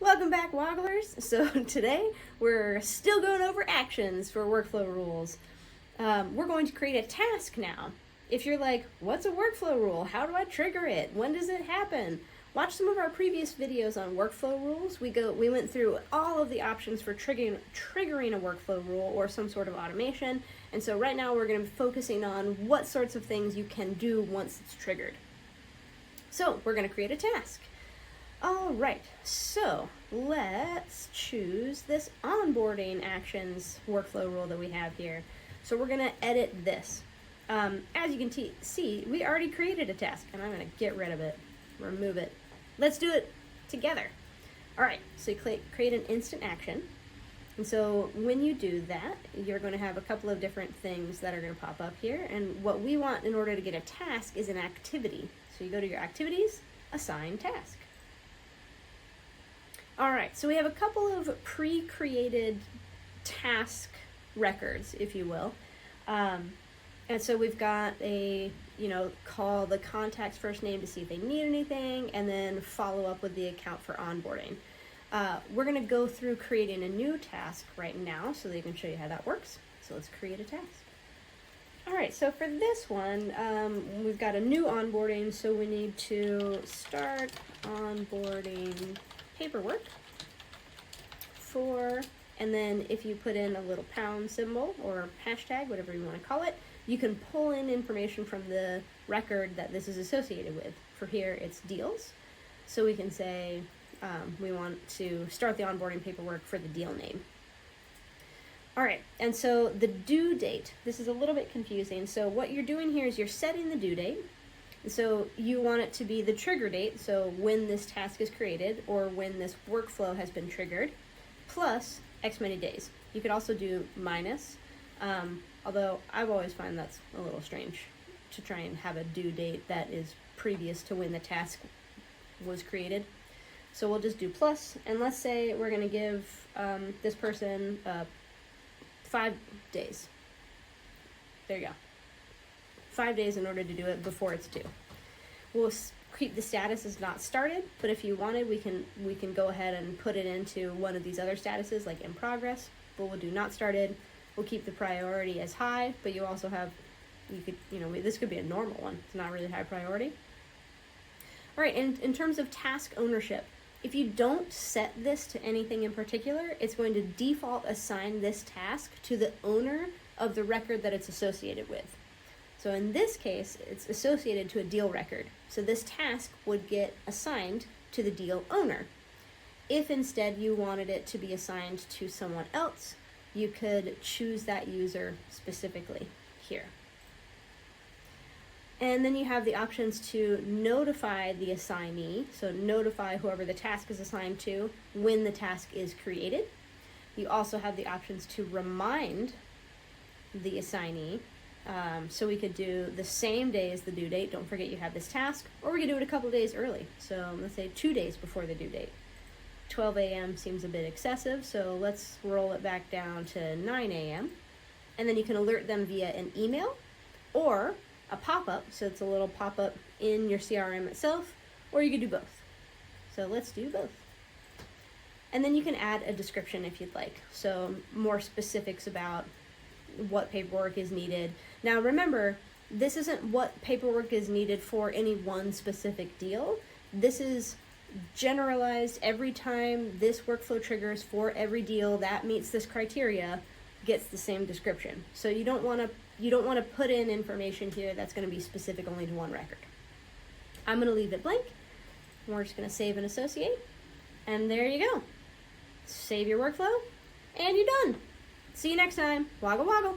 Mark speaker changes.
Speaker 1: Welcome back, Wogglers. So today we're still going over actions for workflow rules. We're going to create a task now. If you're like, what's a workflow rule? How do I trigger it? When does it happen? Watch some of our previous videos on workflow rules. We went through all of the options for triggering a workflow rule or some sort of automation. And so right now we're going to be focusing on what sorts of things you can do once it's triggered. So we're going to create a task. All right, so let's choose this onboarding actions workflow rule that we have here. So we're going to edit this. As you can see, we already created a task, and I'm going to get rid of it, remove it. Let's do it together. All right, so you create an instant action. And so when you do that, you're going to have a couple of different things that are going to pop up here. And what we want in order to get a task is an activity. So you go to your activities, assign task. All right, so we have a couple of pre-created task records, if you will. And so we've got a, call the contact's first name to see if they need anything, and then follow up with the account for onboarding. We're gonna go through creating a new task right now so they can show you how that works. So let's create a task. All right, so for this one, we've got a new onboarding, so we need to start onboarding paperwork and then if you put in a little pound symbol or hashtag, whatever you want to call it, you can pull in information from the record that this is associated with. For here, it's deals. So we can say we want to start the onboarding paperwork for the deal name. All right, and so the due date, this is a little bit confusing. So what you're doing here is you're setting the due date. So you want it to be the trigger date, so when this task is created or when this workflow has been triggered, plus X many days. You could also do minus, although I've always found that's a little strange to try and have a due date that is previous to when the task was created. So we'll just do plus, and let's say we're going to give this person 5 days. There you go. 5 days in order to do it before it's due. We'll keep the status as not started, but if you wanted, we can go ahead and put it into one of these other statuses like in progress, but we'll do not started. We'll keep the priority as high, but you also have, this could be a normal one. It's not really high priority. All right, and in terms of task ownership, if you don't set this to anything in particular, it's going to default assign this task to the owner of the record that it's associated with. So in this case, it's associated to a deal record. So this task would get assigned to the deal owner. If instead you wanted it to be assigned to someone else, you could choose that user specifically here. And then you have the options to notify the assignee, so notify whoever the task is assigned to when the task is created. You also have the options to remind the assignee. So we could do the same day as the due date, don't forget you have this task, or we could do it a couple days early. So let's say 2 days before the due date. 12 a.m. seems a bit excessive, so let's roll it back down to 9 a.m. And then you can alert them via an email or a pop-up, so it's a little pop-up in your CRM itself, or you could do both. So let's do both. And then you can add a description if you'd like, so more specifics about what paperwork is needed. Now remember, this isn't what paperwork is needed for any one specific deal. This is generalized. Every time this workflow triggers for every deal that meets this criteria gets the same description. So you don't want to put in information here that's going to be specific only to one record. I'm going to leave it blank. We're just going to save and associate. And there you go. Save your workflow and you're done. See you next time. Woggle woggle.